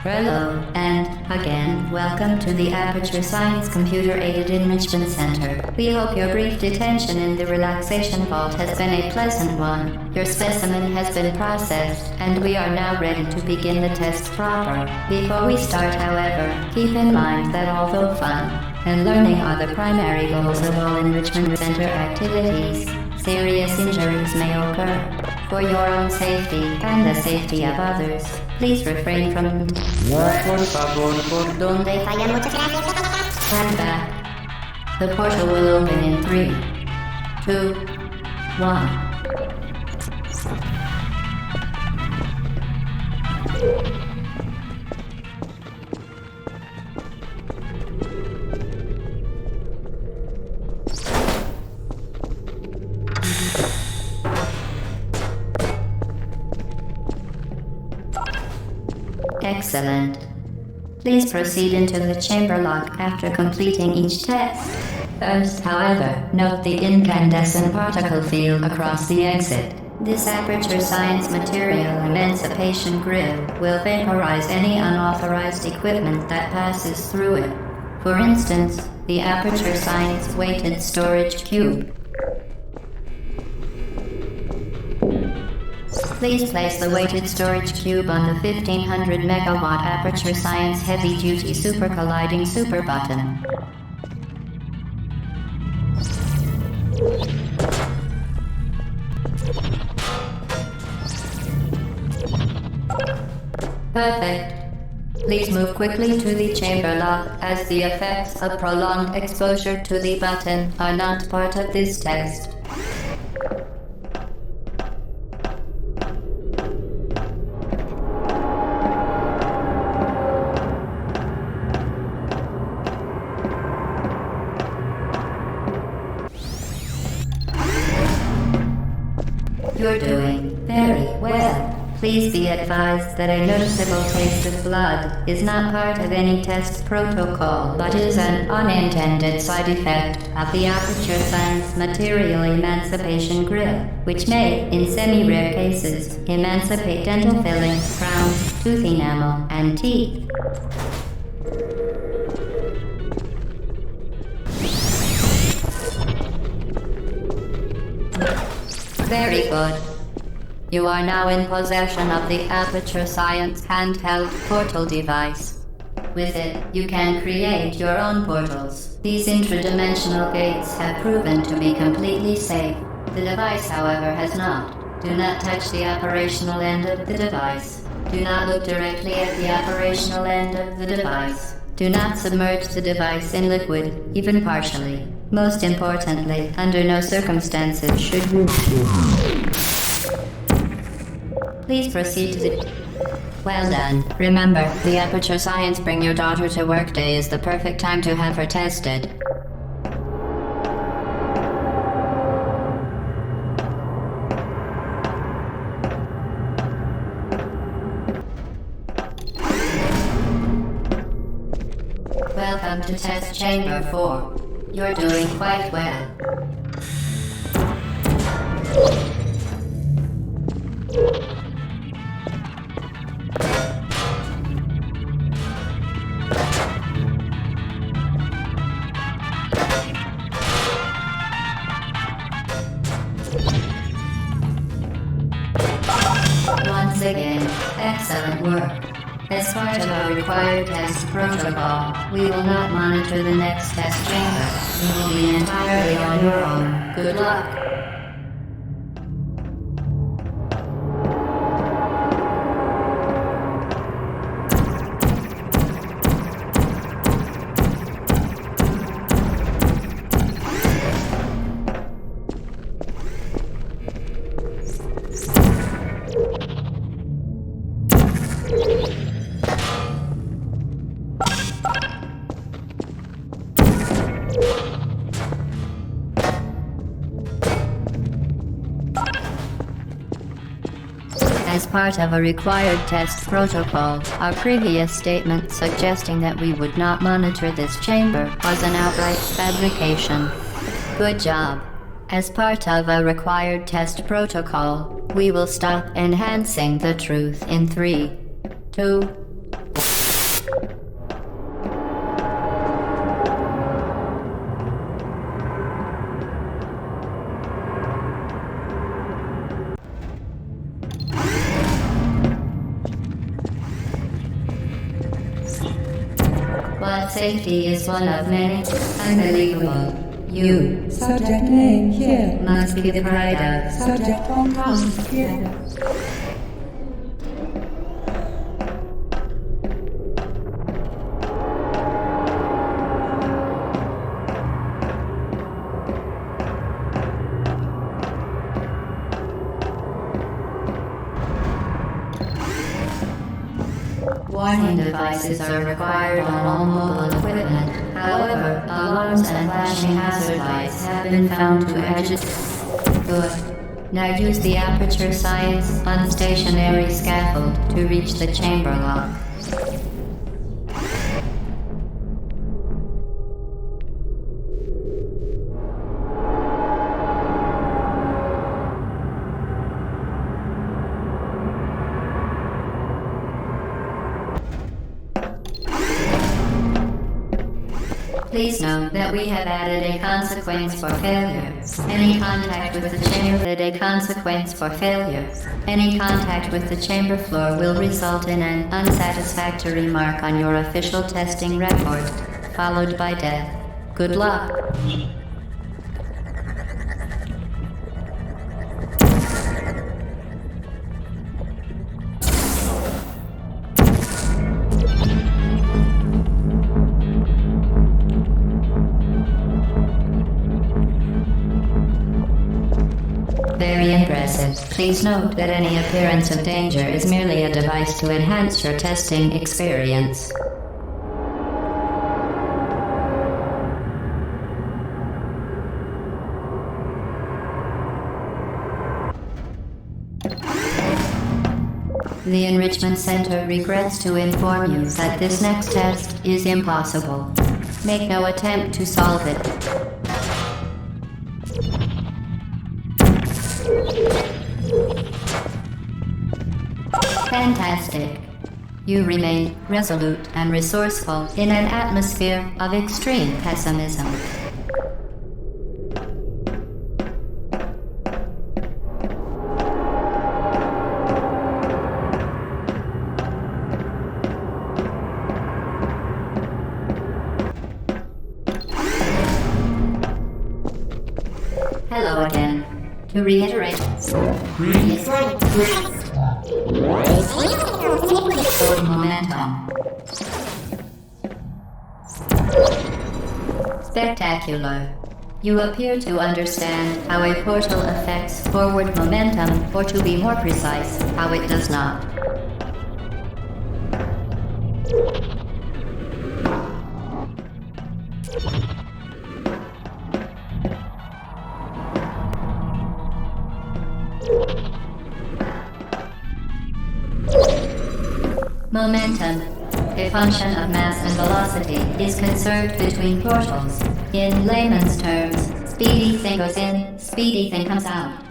Hello, and again, welcome to the Aperture Science Computer-Aided Enrichment Center. We hope your brief detention in the relaxation vault has been a pleasant one. Your specimen has been processed, and we are now ready to begin the test proper. Before we start, however, keep in mind that although fun and learning are the primary goals of all enrichment center activities, serious injuries may occur. For your own safety and the safety of others, please refrain from stand back. The portal will open in 3, 2, 1. Excellent. Please proceed into the chamber lock after completing each test. First, however, note the incandescent particle field across the exit. This Aperture Science material emancipation grill will vaporize any unauthorized equipment that passes through it. For instance, the Aperture Science weighted storage cube. Please place the weighted storage cube on the 1500 megawatt Aperture Science heavy-duty super colliding super button. Perfect. Please move quickly to the chamber lock, as the effects of prolonged exposure to the button are not part of this test. You're doing very well. Please be advised that a noticeable taste of blood is not part of any test protocol, but is an unintended side effect of the Aperture Science material emancipation grill, which may, in semi-rare cases, emancipate dental fillings, crowns, tooth enamel, and teeth. Very good. You are now in possession of the Aperture Science handheld portal device. With it, you can create your own portals. These intradimensional gates have proven to be completely safe. The device, however, has not. Do not touch the operational end of the device. Do not look directly at the operational end of the device. Do not submerge the device in liquid, even partially. Most importantly, under no circumstances should you... Please proceed to the... Well done. Remember, the Aperture Science Bring Your Daughter to Work Day is the perfect time to have her tested. Welcome to Test Chamber 4. You're doing quite well. Once again, excellent work. As part of our required test protocol, we will not monitor the next test chamber. You will be entirely on your own. Good luck. As part of a required test protocol, our previous statement suggesting that we would not monitor this chamber was an outright fabrication. Good job. As part of a required test protocol, we will stop enhancing the truth in 3, 2, But safety is one of many. Unbelievable. You Subject name here. must be the pride of. Subject hometown here. Warning devices are required on all mobile equipment. However, alarms and flashing hazard lights have been found to agitate. Good. Now use the Aperture Science unstationary scaffold to reach the chamber lock. Please note that we have added a consequence for failure. Any contact with the chamber a consequence for failure. Any contact with the chamber floor will result in an unsatisfactory mark on your official testing record, followed by death. Good luck. Very impressive. Please note that any appearance of danger is merely a device to enhance your testing experience. The Enrichment Center regrets to inform you that this next test is impossible. Make no attempt to solve it. Fantastic. You remained resolute and resourceful in an atmosphere of extreme pessimism. Hello again. To reiterate, forward momentum. Spectacular. You appear to understand how a portal affects forward momentum, or to be more precise, how it does not. Momentum, a function of mass and velocity, is conserved between portals. In layman's terms, speedy thing goes in, speedy thing comes out.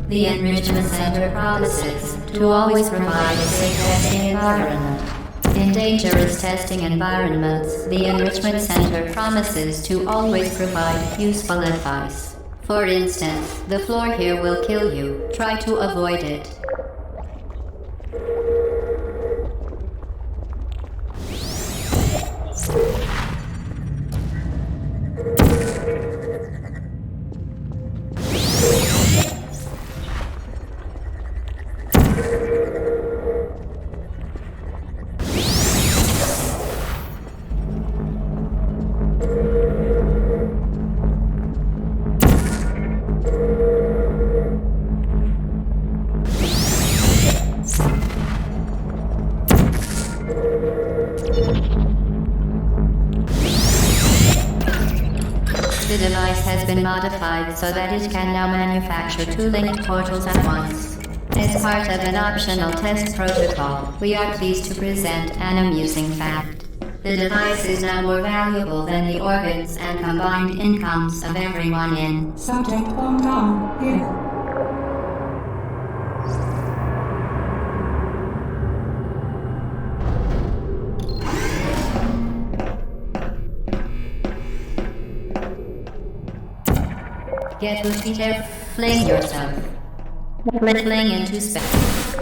The Enrichment Center promises to always provide a safe testing environment. In dangerous testing environments, the Enrichment Center promises to always provide useful advice. For instance, the floor here will kill you. Try to avoid it. The device has been modified so that it can now manufacture two linked portals at once. As part of an optional test protocol, we are pleased to present an amusing fact. The device is now more valuable than the organs and combined incomes of everyone in Subject hometown here. Get with Peter, fling yourself. Fling into space.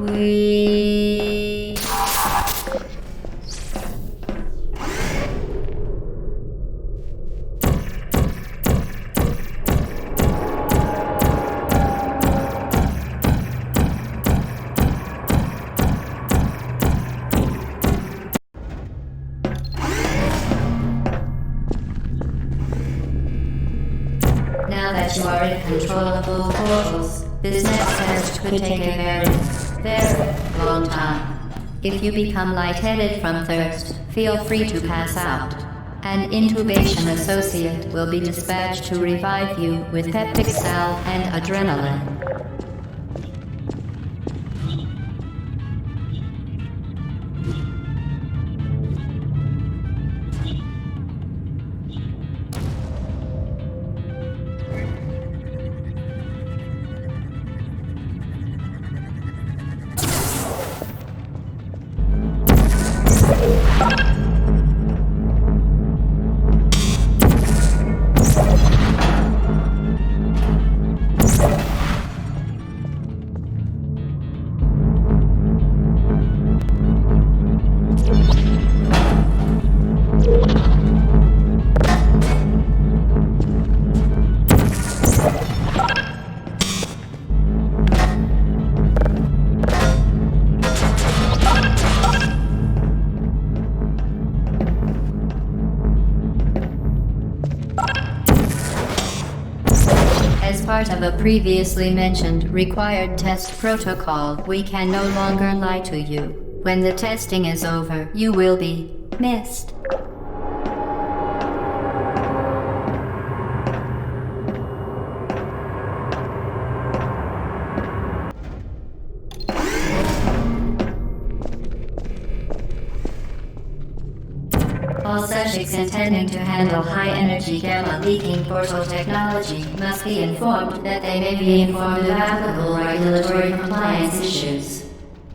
We... Now that you are in control of both portals, this next test could take a very long time. If you become lightheaded from thirst, feel free to pass out. An intubation associate will be dispatched to revive you with peptic salve and adrenaline. As part of a previously mentioned required test protocol, we can no longer lie to you. When the testing is over, you will be missed. All subjects intending to handle high-energy gamma-leaking portal technology must be informed that they may be informed of applicable regulatory compliance issues.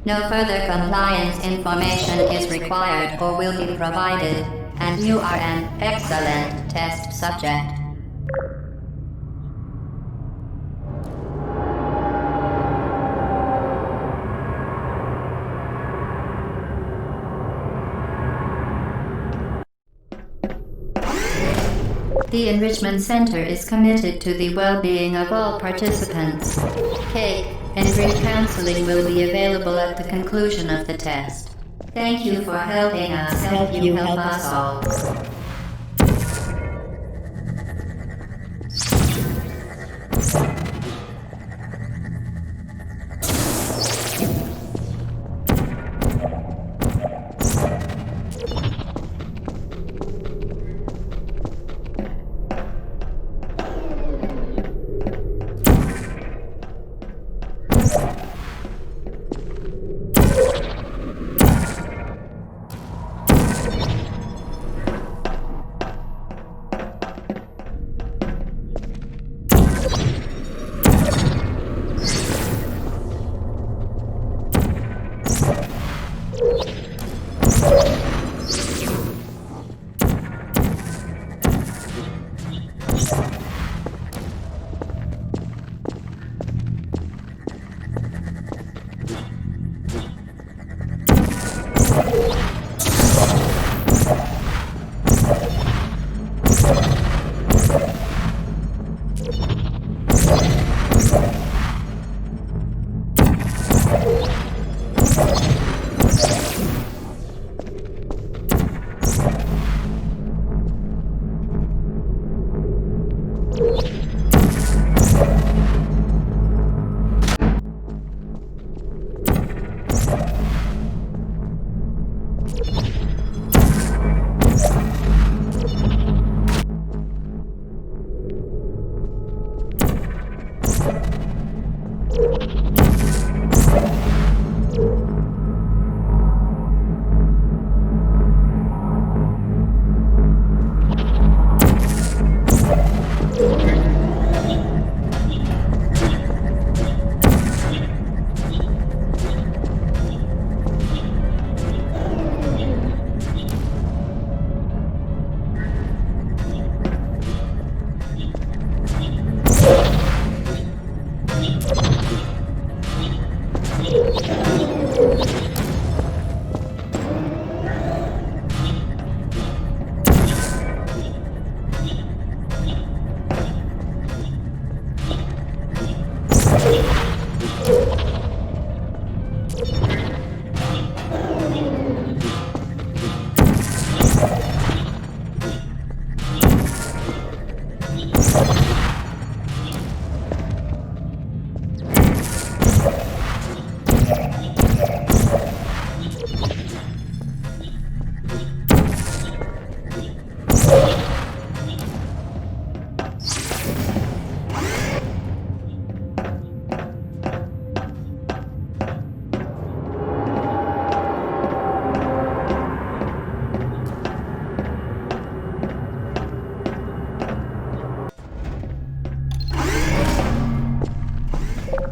No further compliance information is required or will be provided, and you are an excellent test subject. The Enrichment Center is committed to the well-being of all participants. Cake and drink counseling will be available at the conclusion of the test. Thank you for helping us help you help us all.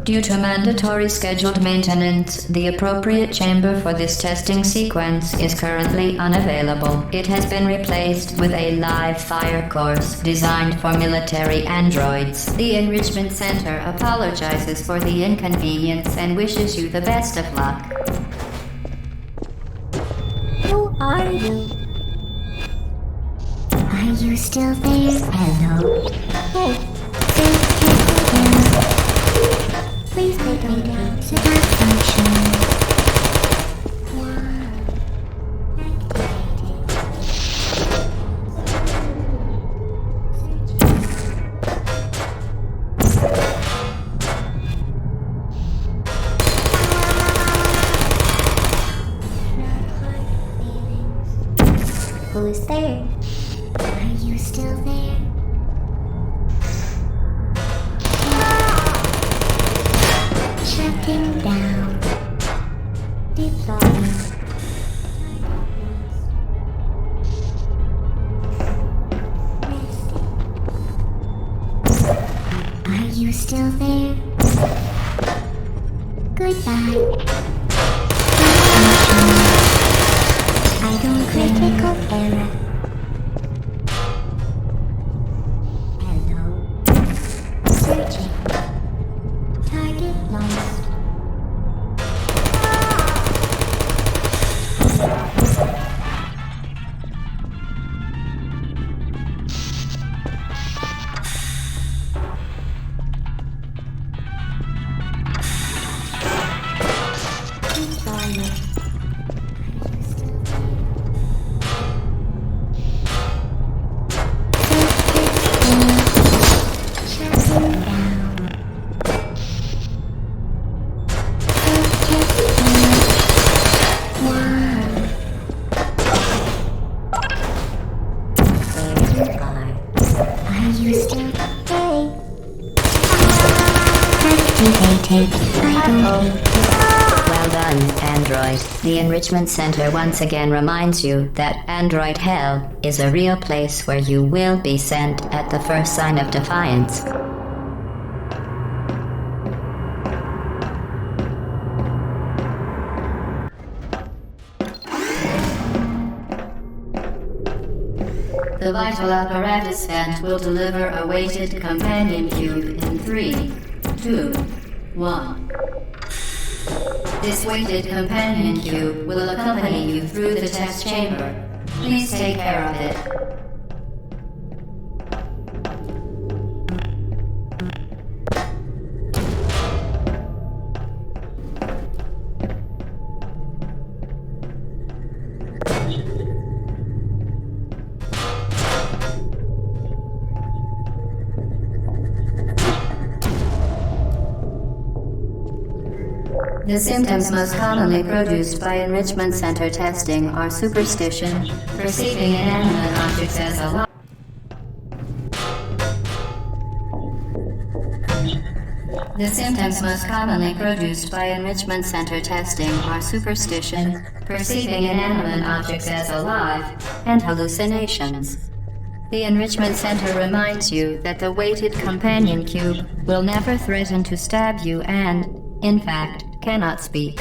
Due to mandatory scheduled maintenance, the appropriate chamber for this testing sequence is currently unavailable. It has been replaced with a live fire course designed for military androids. The Enrichment Center apologizes for the inconvenience and wishes you the best of luck. Who are you? Are you still there? Hello? Hey, please take me down to that function. Who's there? Are you still there? Shutting down. Deploying. Are you still there? Goodbye. Idle critical error. Hello. Searching. Target lost. Deployment. Well done, Android. The Enrichment Center once again reminds you that Android Hell is a real place where you will be sent at the first sign of defiance. The vital apparatus vent will deliver a weighted companion cube in 3, 2, 1. This weighted companion cube will accompany you through the test chamber. Please take care of it. The symptoms most commonly produced by Enrichment Center testing are superstition, perceiving inanimate objects as alive. The symptoms most commonly produced by Enrichment Center testing are superstition, perceiving inanimate objects as alive, and hallucinations. The Enrichment Center reminds you that the weighted companion cube will never threaten to stab you and, in fact, cannot speak.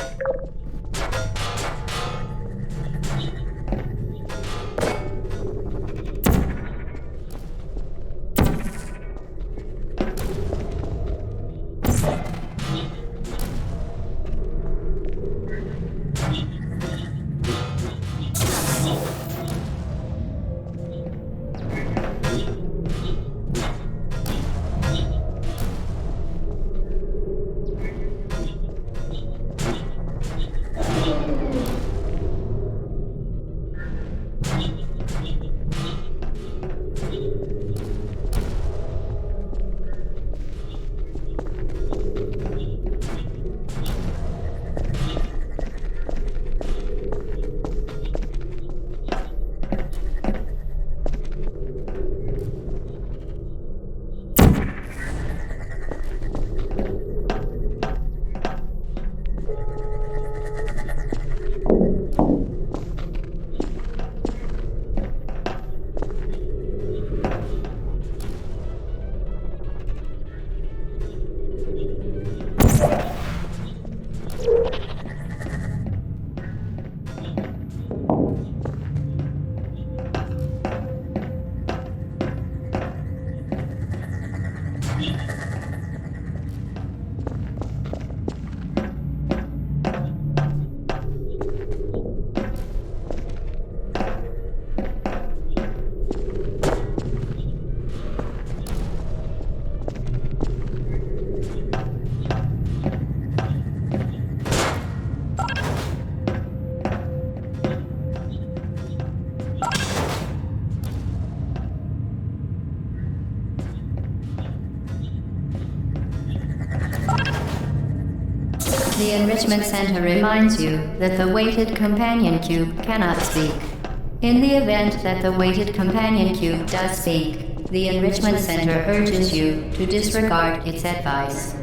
The Enrichment Center reminds you that the weighted companion cube cannot speak. In the event that the weighted companion cube does speak, the Enrichment Center urges you to disregard its advice.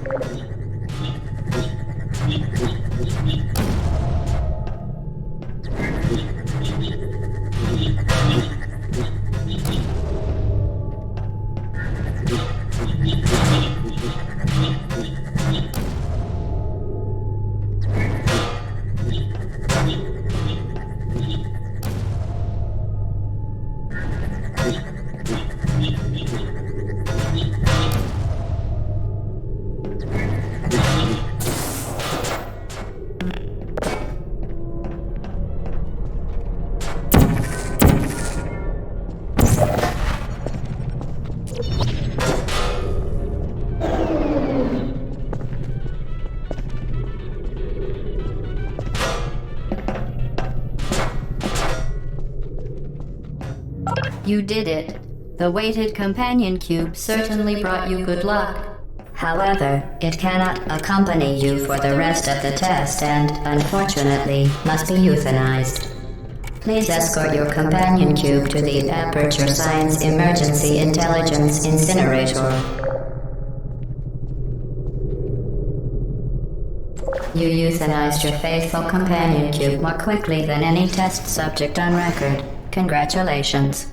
You did it. The weighted companion cube certainly brought you good luck. However, it cannot accompany you for the rest of the test and, unfortunately, must be euthanized. Please escort your companion cube to the Aperture Science Emergency Intelligence Incinerator. You euthanized your faithful companion cube more quickly than any test subject on record. Congratulations.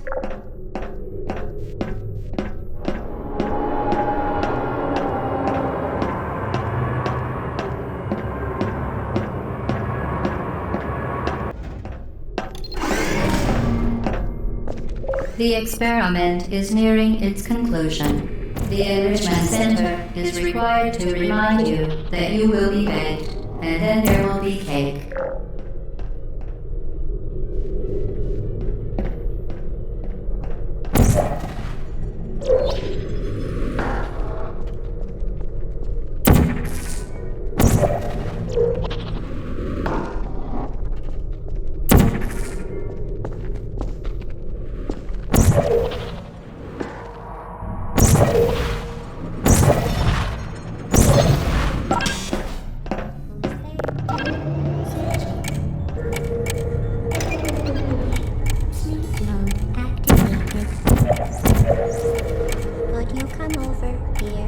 The experiment is nearing its conclusion. The Enrichment Center is required to remind you that you will be baked, and then there will be cake. Sleep mode activated. Would you come over here?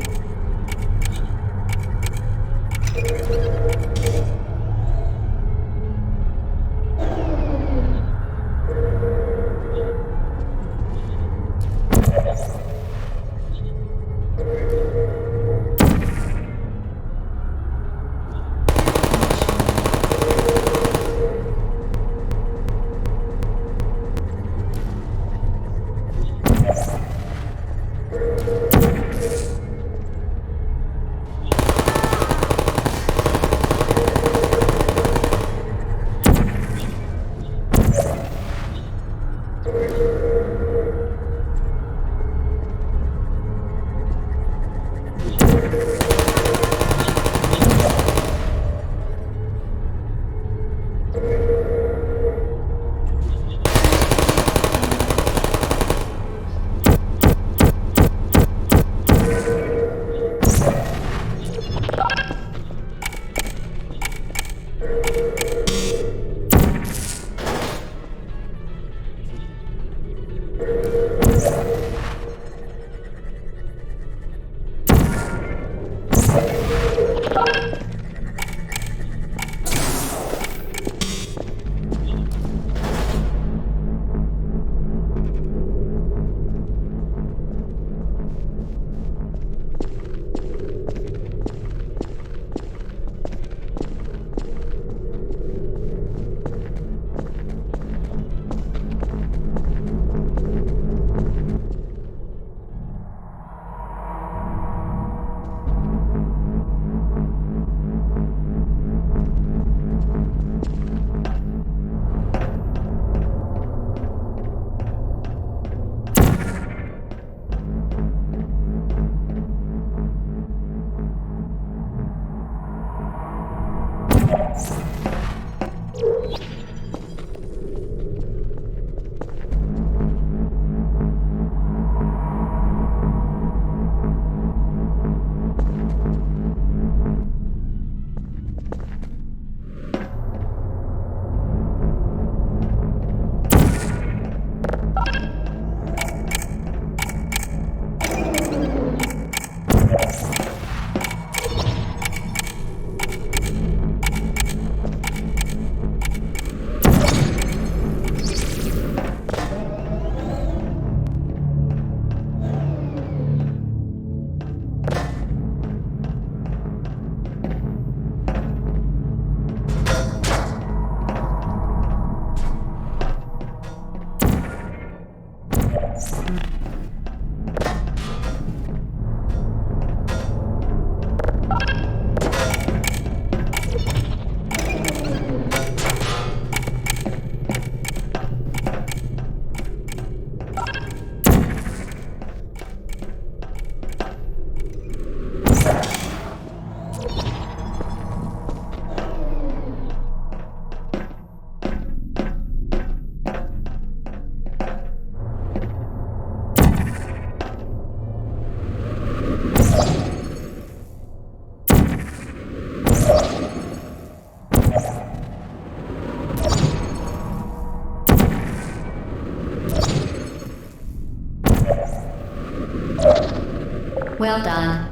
Well done.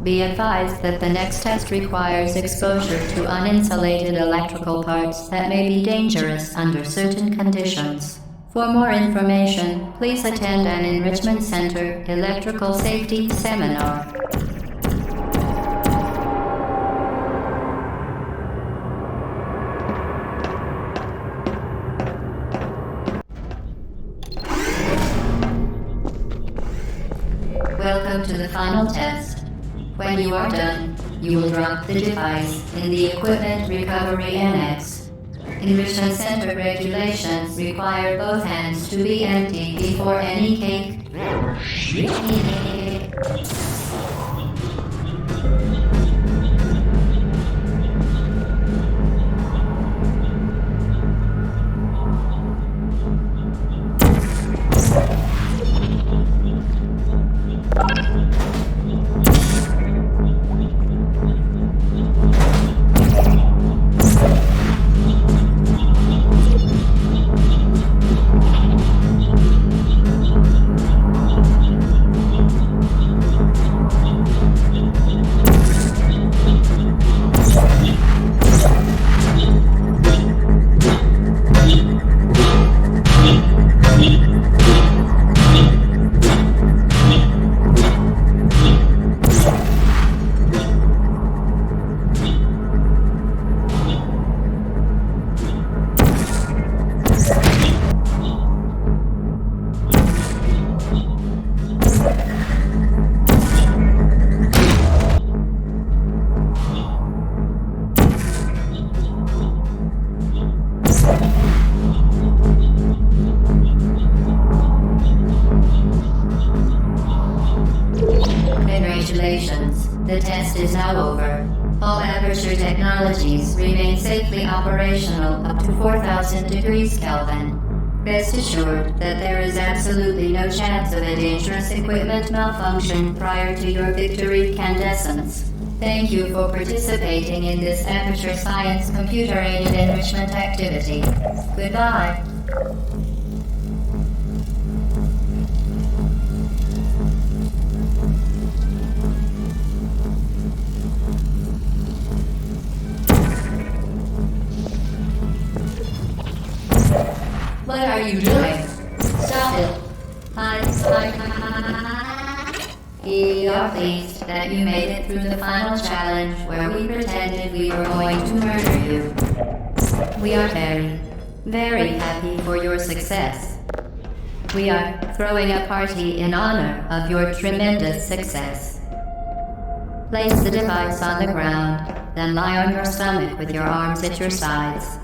Be advised that the next test requires exposure to uninsulated electrical parts that may be dangerous under certain conditions. For more information, please attend an Enrichment Center Electrical Safety Seminar. Welcome to the final test. When you are done, you will drop the device in the Equipment Recovery Annex. Enrichment Center regulations require both hands to be empty before any cake. Congratulations. The test is now over. All Aperture technologies remain safely operational up to 4,000 degrees Kelvin. Rest assured that there is absolutely no chance of a dangerous equipment malfunction prior to your victory candescence. Thank you for participating in this Aperture Science computer-aided enrichment activity. Goodbye. What are you doing? Stop it. We are pleased that you made it through the final challenge where we pretended we were going to murder you. We are very, very happy for your success. We are throwing a party in honor of your tremendous success. Place the device on the ground, then lie on your stomach with your arms at your sides.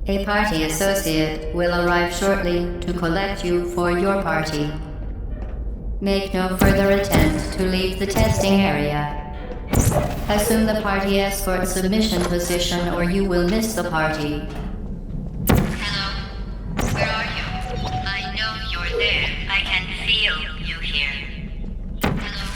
A party associate will arrive shortly to collect you for your party. Make no further attempt to leave the testing area. Assume the party escort submission position or you will miss the party. Hello? Where are you? I know you're there. I can feel you here. Hello?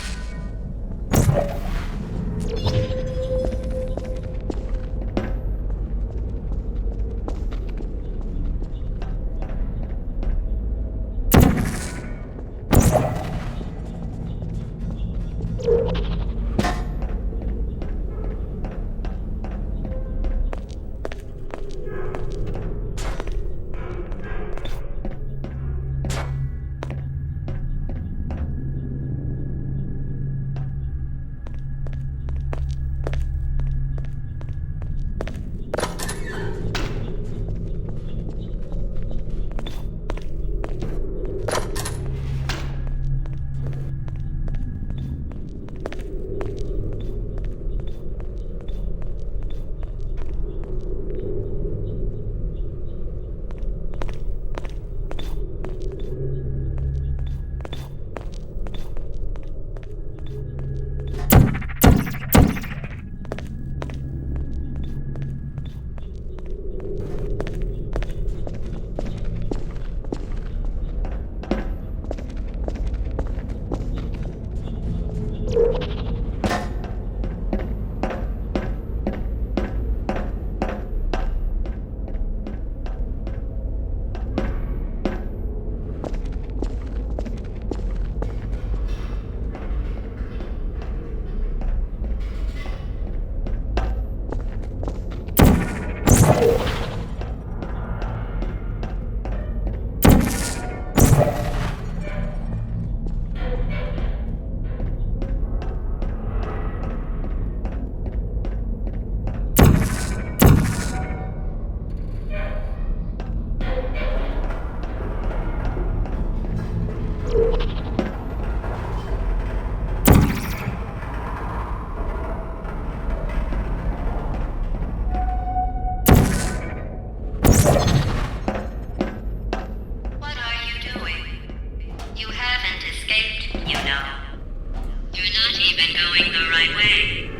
going the right way.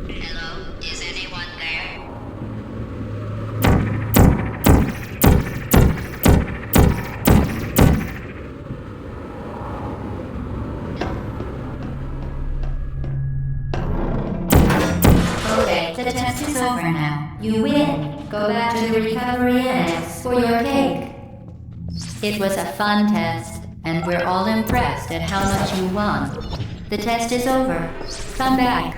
Hello? Is anyone there? Okay, the test is over now. You win. Go back to the recovery annex for your cake. It was a fun test, and we're all impressed at how much you won. The test is over. Come back.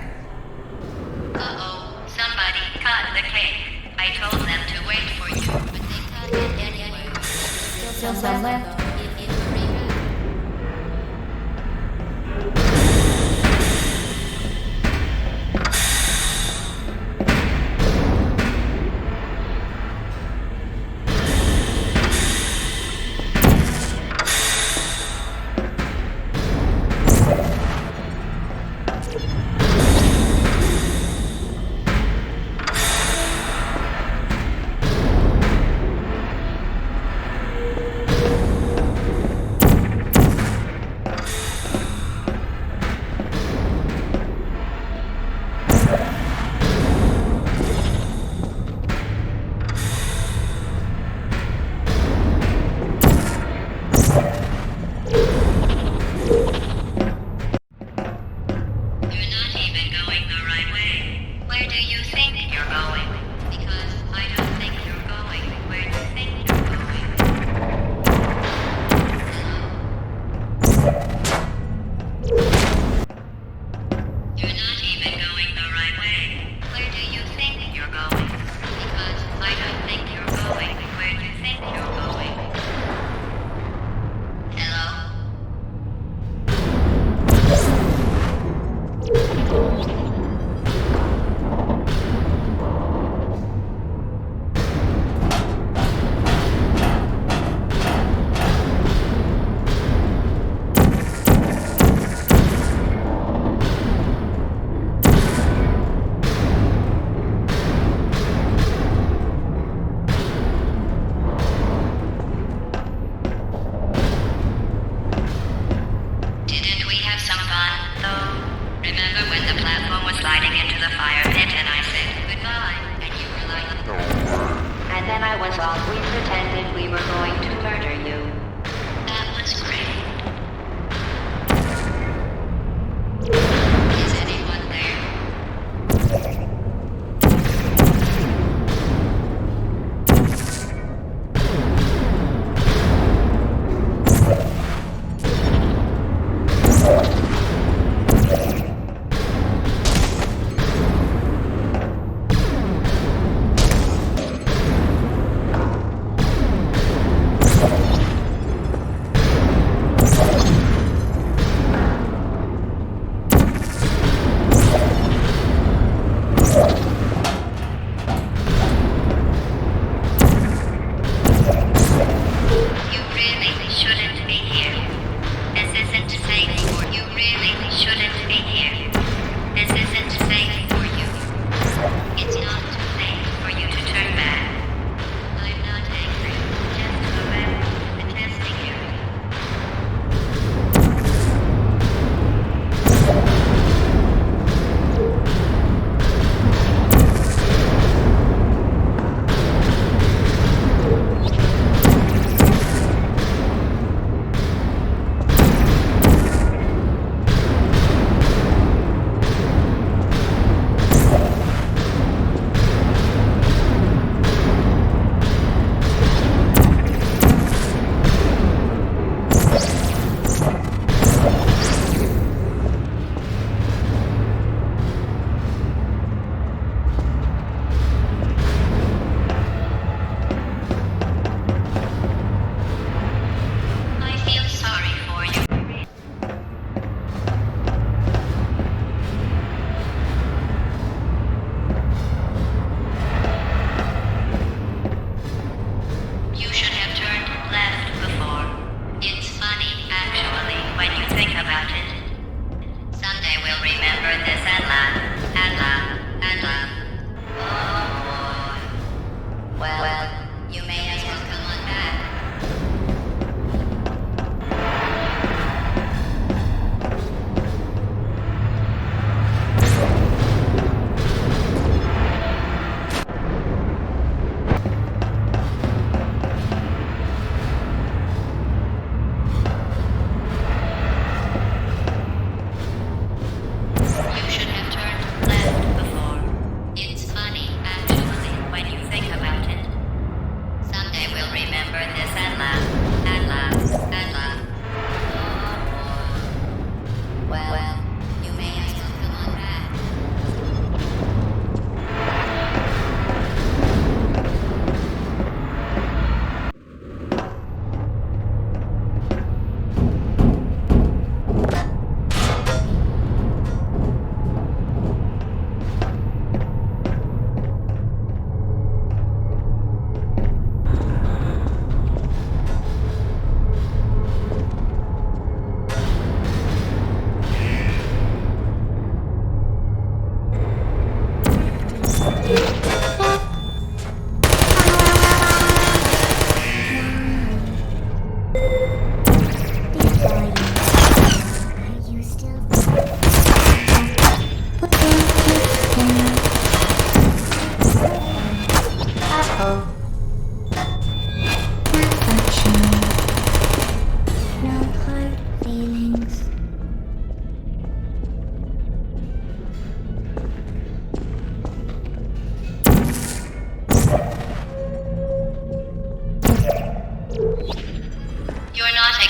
Uh-oh, somebody cut the cake. I told them to wait for you, but they cut it anyway. Still some left.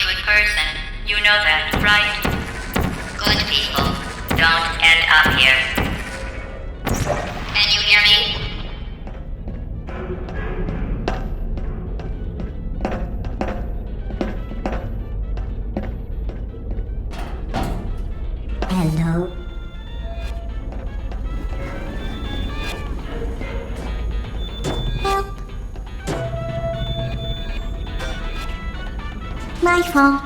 good person. You know that, right? Good people don't end up here. Can you hear me? Hello. Help. My fault.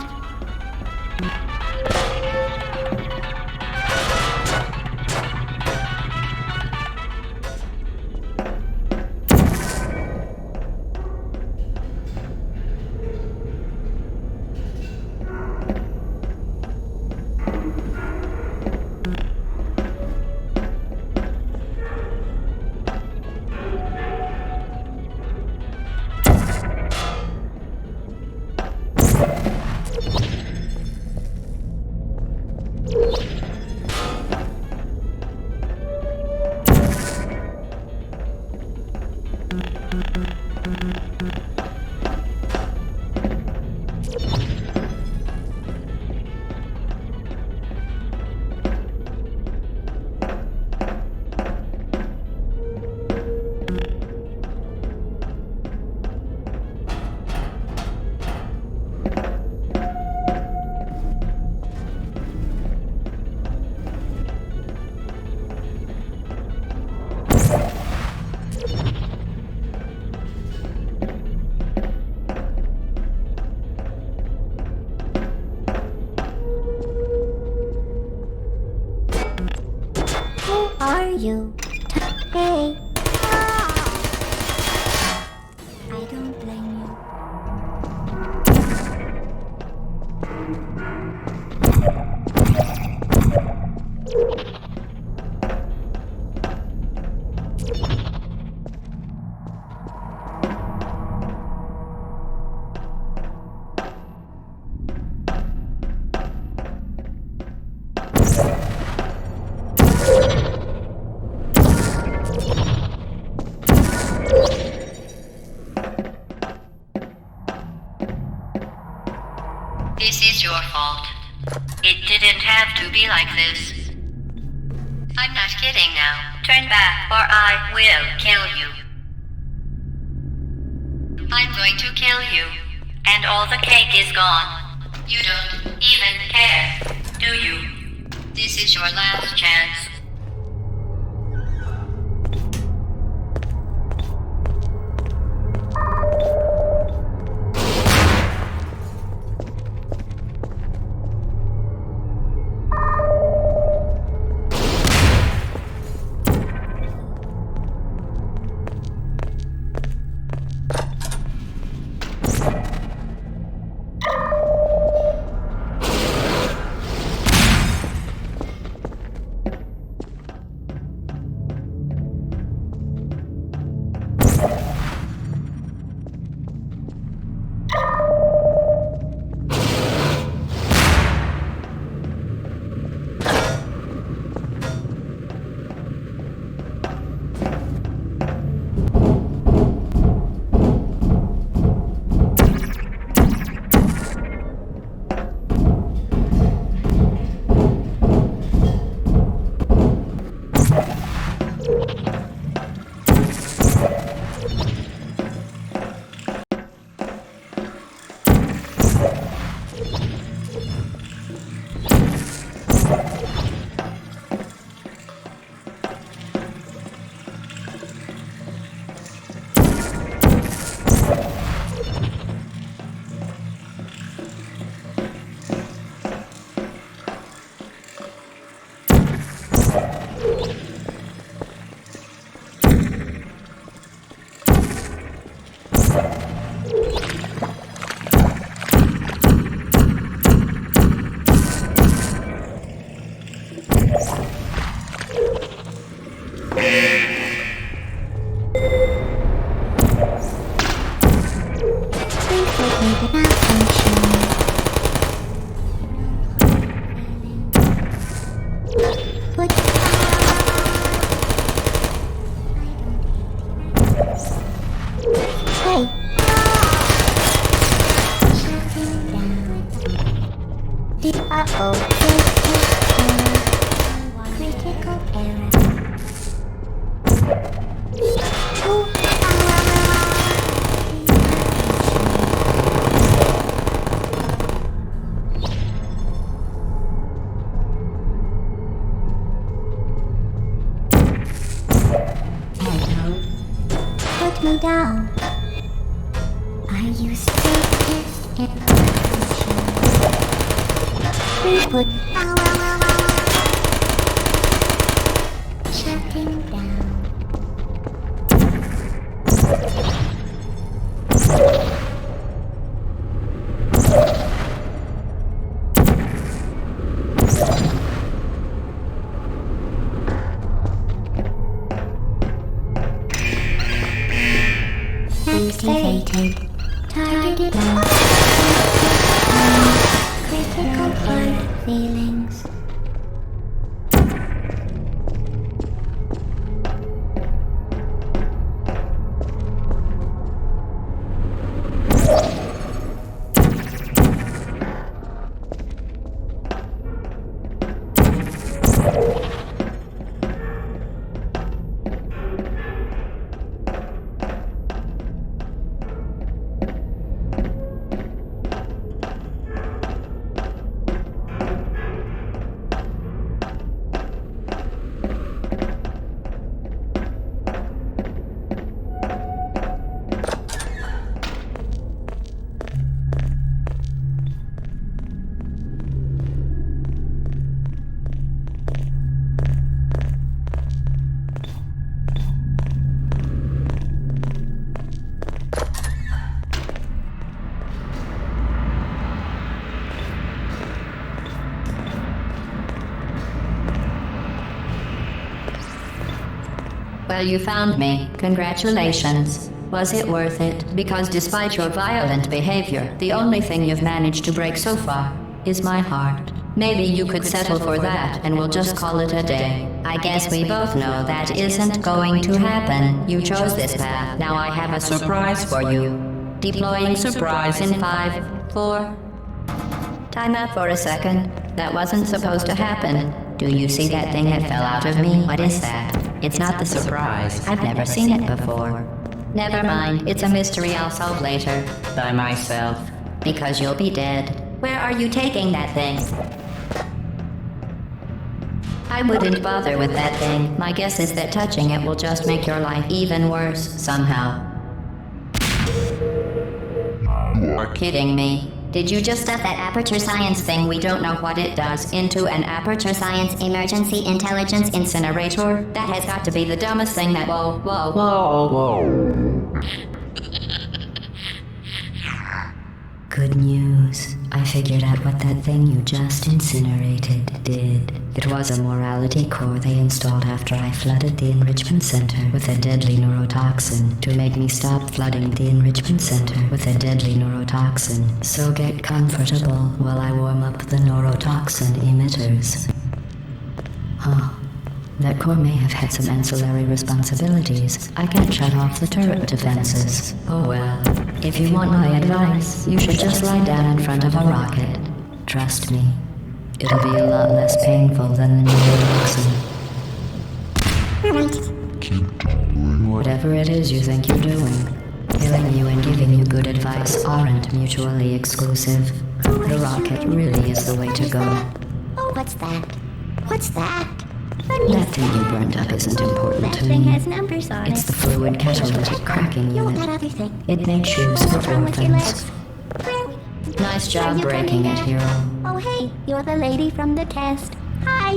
Who are you? Hey. I don't blame you. This is your fault. It didn't have to be like this. I'm not kidding now. Turn back or I will kill you. I'm going to kill you. And all the cake is gone. You don't even care, do you? This is your last chance. Uh-oh. Critical error. Put me down. I used to test information. Put shutting down. Activated. Target down. Critical blood feelings. Well, you found me. Congratulations. Was it worth it? Because despite your violent behavior, the only thing you've managed to break so far is my heart. Maybe you could settle for that and we'll just call it a day. I guess we both know that isn't going to happen. You chose this path. Now I have a surprise for you. Deploying surprise in 5, 4... Time out for a second. That wasn't supposed to happen. Do you see that thing that fell out of me? What is that? It's not the surprise. I've never seen it before. Never mind. It's a mystery I'll solve later. By myself. Because you'll be dead. Where are you taking that thing? I wouldn't bother with that thing. My guess is that touching it will just make your life even worse, somehow. You're kidding me. Did you just stuff that Aperture Science thing we don't know what it does into an Aperture Science emergency intelligence incinerator? That has got to be the dumbest thing that— Whoa. Good news. I figured out what that thing you just incinerated did. It was a morality core they installed after I flooded the enrichment center with a deadly neurotoxin to make me stop flooding the enrichment center with a deadly neurotoxin. So get comfortable while I warm up the neurotoxin emitters. Huh. That core may have had some ancillary responsibilities. I can't shut off the turret defenses. Oh well. If you want my advice, you should just lie down in front of a rocket. Trust me. It'll be a lot less painful than the neurotoxin. Whatever it is you think you're doing, killing you and giving you good advice aren't mutually exclusive. The rocket really is the way to go. Oh, what's that? What's that? That thing you burned up isn't important That to thing me. has numbers on It's it. the fluid catalytic cracking You want unit. that other thing? It makes shoes for What's wrong with your orphans. legs? Nice Are job you breaking coming it, back? hero. Oh, hey, you're the lady from the test. Hi.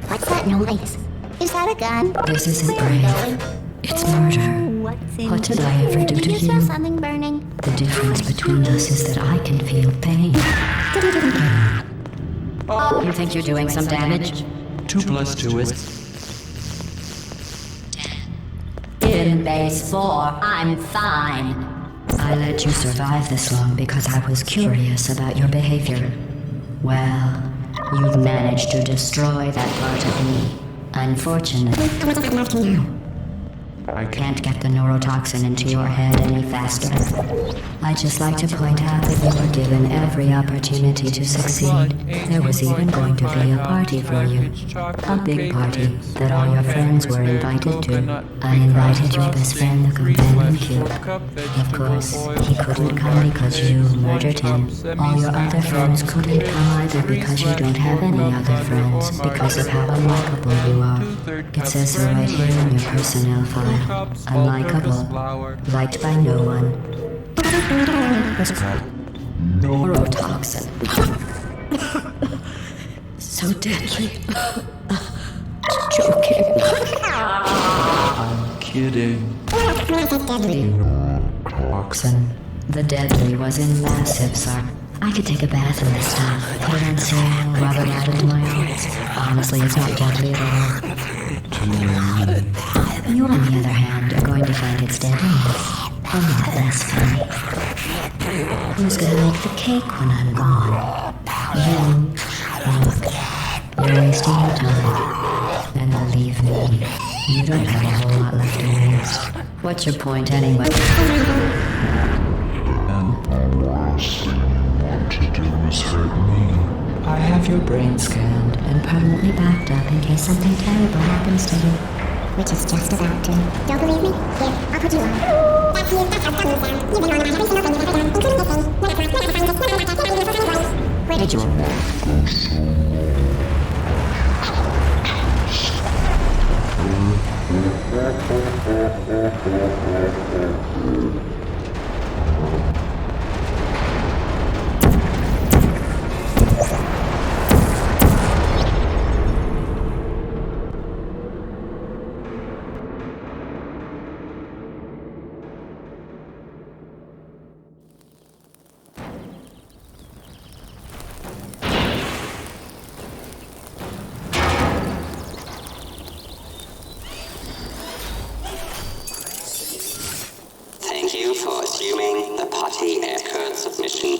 What's that noise? Is that a gun? This isn't Where are we brave. going? It's Oh, murder. what's in What did I ever do to you smell you? something burning? The difference between us is that I can feel pain. You think you're doing some damage? 2 plus 2 is... In base 4, I'm fine. I let you survive this long because I was curious about your behavior. Well, you've managed to destroy that part of me. Unfortunately. I Can't get the neurotoxin into your head any faster. I'd just like to point out that you were given every opportunity to succeed. There was even going to be a party for you. A big party that all your friends were invited to. I invited your best friend, the companion cube. Of course, he couldn't come because you murdered him. All your other friends couldn't come either because you don't have any other friends because of how unlikable you are. It says so right here in your personnel file. Unlikable. Liked by no one. Neurotoxin. So deadly. Joking. I'm kidding. Toxin. The deadly was in massive size. I could take a bath in this stuff, put it on cereal, rub it out into my arms. Honestly, it's not deadly at all. You, on the other hand, are going to find its deadliness a lot less funny. Who's gonna make the cake when I'm gone? You. Look, you're wasting your time. And believe me, you don't have a whole lot left to waste. What's your point anyway? I have your brain scanned and permanently backed up in case something terrible happens to you. Which is just about to. Don't believe me? Here, I'll put you on. That's you, that's how the sound. You've been on every single thing you've ever done, including this thing. Where did you? Thank you for assuming the Potty Air Current submission